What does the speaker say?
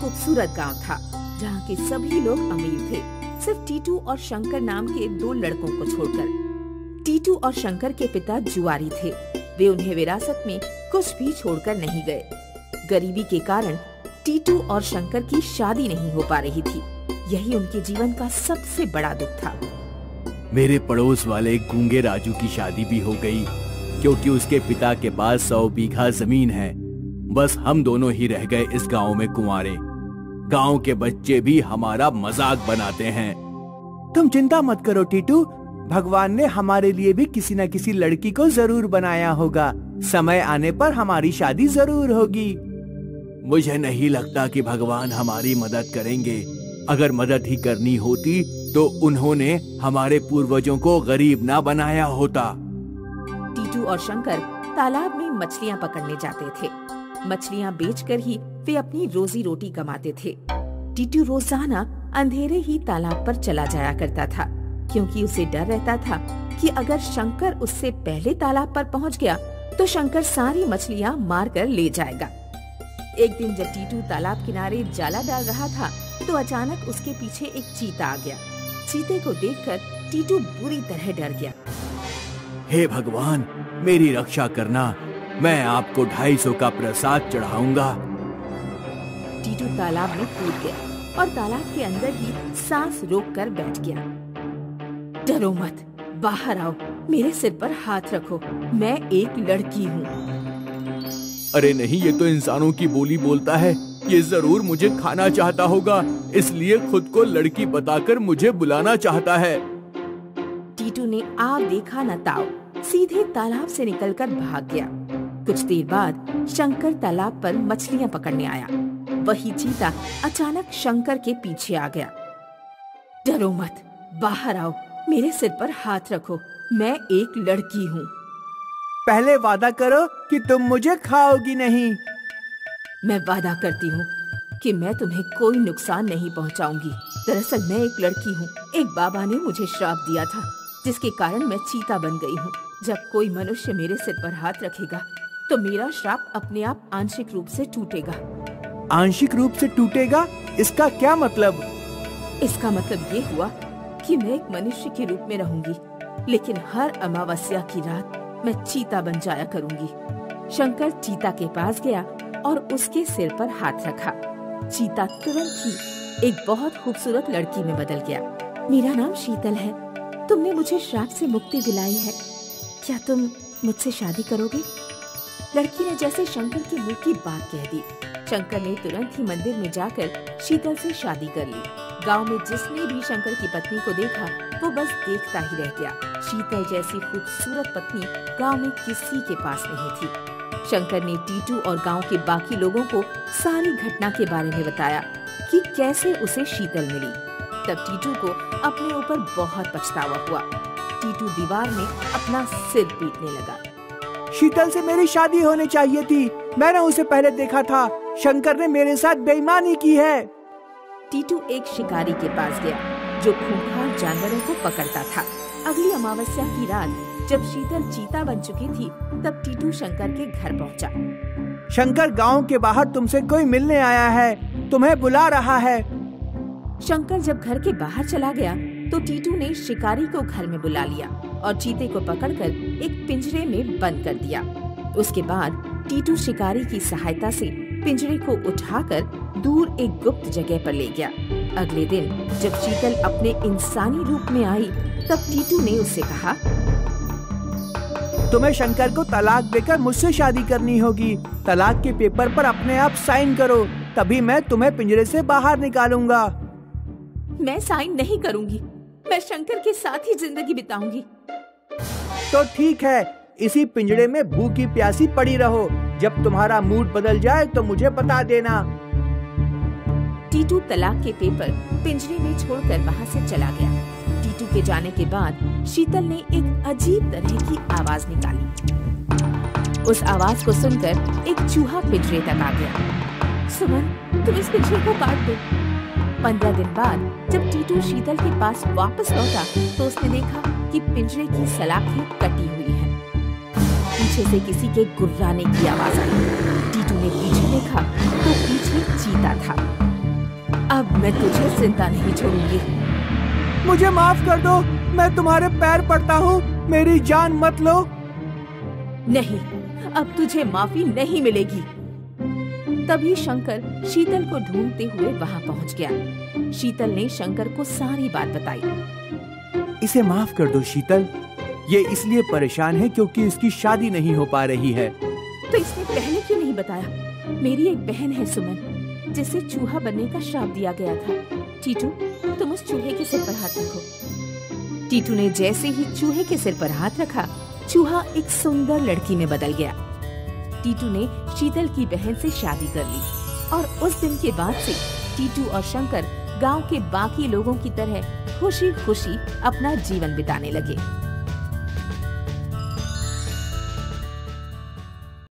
खूबसूरत गांव था जहां के सभी लोग अमीर थे, सिर्फ टीटू और शंकर नाम के दो लड़कों को छोड़कर। टीटू और शंकर के पिता जुआरी थे। वे उन्हें विरासत में कुछ भी छोड़कर नहीं गए। गरीबी के कारण टीटू और शंकर की शादी नहीं हो पा रही थी। यही उनके जीवन का सबसे बड़ा दुख था। मेरे पड़ोस वाले गूंगे राजू की शादी भी हो गई, क्योंकि उसके पिता के पास 100 बीघा जमीन है। बस हम दोनों ही रह गए इस गांव में कुंवारे। गांव के बच्चे भी हमारा मजाक बनाते हैं। तुम चिंता मत करो टीटू, भगवान ने हमारे लिए भी किसी न किसी लड़की को जरूर बनाया होगा। समय आने पर हमारी शादी जरूर होगी। मुझे नहीं लगता कि भगवान हमारी मदद करेंगे। अगर मदद ही करनी होती तो उन्होंने हमारे पूर्वजों को गरीब ना बनाया होता। टीटू और शंकर तालाब में मछलियां पकड़ने जाते थे। मछलियां बेचकर ही वे अपनी रोजी रोटी कमाते थे। टीटू रोजाना अंधेरे ही तालाब पर चला जाया करता था, क्योंकि उसे डर रहता था कि अगर शंकर उससे पहले तालाब पर पहुंच गया तो शंकर सारी मछलियां मार कर ले जाएगा। एक दिन जब टीटू तालाब किनारे जाला डाल रहा था तो अचानक उसके पीछे एक चीता आ गया। चीते को देखकर टीटू बुरी तरह डर गया। हे भगवान, मेरी रक्षा करना, मैं आपको 250 का प्रसाद चढ़ाऊंगा। टीटू तालाब में कूद गया और तालाब के अंदर ही सांस रोककर बैठ गया। डरो मत, बाहर आओ, मेरे सिर पर हाथ रखो, मैं एक लड़की हूँ। अरे नहीं, ये तो इंसानों की बोली बोलता है। ये जरूर मुझे खाना चाहता होगा, इसलिए खुद को लड़की बताकर मुझे बुलाना चाहता है। टीटू ने आव देखा न ताव, सीधे तालाब से निकलकर भाग गया। कुछ देर बाद शंकर तालाब पर मछलियां पकड़ने आया। वही चीता अचानक शंकर के पीछे आ गया। डरो मत, बाहर आओ, मेरे सिर पर हाथ रखो, मैं एक लड़की हूँ। पहले वादा करो कि तुम मुझे खाओगी नहीं। मैं वादा करती हूँ कि मैं तुम्हें कोई नुकसान नहीं पहुँचाऊंगी। दरअसल मैं एक लड़की हूँ। एक बाबा ने मुझे श्राप दिया था, जिसके कारण मैं चीता बन गई हूँ। जब कोई मनुष्य मेरे सिर पर हाथ रखेगा तो मेरा श्राप अपने आप आंशिक रूप से टूटेगा। आंशिक रूप से टूटेगा? इसका क्या मतलब? इसका मतलब ये हुआ कि मैं एक मनुष्य के रूप में रहूंगी, लेकिन हर अमावस्या की रात मैं चीता बन जाया करूंगी। शंकर चीता के पास गया और उसके सिर पर हाथ रखा। चीता तुरंत ही एक बहुत खूबसूरत लड़की में बदल गया। मेरा नाम शीतल है, तुमने मुझे श्राप से मुक्ति दिलाई है, क्या तुम मुझसे शादी करोगे? लड़की ने जैसे शंकर के मुंह की बात कह दी। शंकर ने तुरंत ही मंदिर में जाकर शीतल से शादी कर ली। गांव में जिसने भी शंकर की पत्नी को देखा वो बस देखता ही रह गया। शीतल जैसी खूबसूरत पत्नी गांव में किसी के पास नहीं थी। शंकर ने टीटू और गांव के बाकी लोगों को सारी घटना के बारे में बताया कि कैसे उसे शीतल मिली। तब टीटू को अपने ऊपर बहुत पछतावा हुआ। टीटू दीवार में अपना सिर पीटने लगा। शीतल से मेरी शादी होनी चाहिए थी, मैंने उसे पहले देखा था। शंकर ने मेरे साथ बेईमानी की है। टीटू एक शिकारी के पास गया जो खूंखार जानवरों को पकड़ता था। अगली अमावस्या की रात जब शीतल चीता बन चुकी थी तब टीटू शंकर के घर पहुंचा। शंकर, गांव के बाहर तुमसे कोई मिलने आया है, तुम्हें बुला रहा है। शंकर जब घर के बाहर चला गया तो टीटू ने शिकारी को घर में बुला लिया और चीते को पकड़कर एक पिंजरे में बंद कर दिया। उसके बाद टीटू शिकारी की सहायता से पिंजरे को उठाकर दूर एक गुप्त जगह पर ले गया। अगले दिन जब शीतल अपने इंसानी रूप में आई तब टीटू ने उससे कहा, तुम्हें शंकर को तलाक देकर मुझसे शादी करनी होगी। तलाक के पेपर पर अपने आप साइन करो, तभी मैं तुम्हें पिंजरे से बाहर निकालूंगा। मैं साइन नहीं करूंगी, मैं शंकर के साथ ही जिंदगी बिताऊंगी। तो ठीक है, इसी पिंजरे में भूखी प्यासी पड़ी रहो। जब तुम्हारा मूड बदल जाए तो मुझे बता देना। टीटू तलाक के पेपर पिंजरे में छोड़कर वहाँ से चला गया। टीटू के जाने के बाद शीतल ने एक अजीब तरह की आवाज निकाली। उस आवाज को सुनकर एक चूहा पिंजरे तक आ गया। सुमन, तुम इस पिंजरे को काट दो। 15 दिन बाद जब टीटू शीतल के पास वापस लौटा तो उसने देखा कि पिंजरे की सलाखें कटी हुई है। पीछे से किसी के गुर्राने की आवाज आई। टीटू ने पीछे देखा तो पीछे चीता था। अब मैं तुझे जिंदा नहीं छोड़ूंगी। मुझे माफ कर दो, मैं तुम्हारे पैर पड़ता हूँ, मेरी जान मत लो। नहीं, अब तुझे माफी नहीं मिलेगी। तभी शंकर शीतल को ढूंढते हुए वहां पहुंच गया। शीतल ने शंकर को सारी बात बताई। इसे माफ कर दो शीतल, ये इसलिए परेशान है क्योंकि इसकी शादी नहीं हो पा रही है। तो इसने पहले क्यों नहीं बताया? मेरी एक बहन है सुमन, जिसे चूहा बनने का श्राप दिया गया था। टीटू, तुम उस चूहे के सिर पर हाथ रखो। टीटू ने जैसे ही चूहे के सिर पर हाथ रखा, चूहा एक सुंदर लड़की में बदल गया। टीटू ने शीतल की बहन से शादी कर ली और उस दिन के बाद से टीटू और शंकर गांव के बाकी लोगों की तरह खुशी खुशी अपना जीवन बिताने लगे।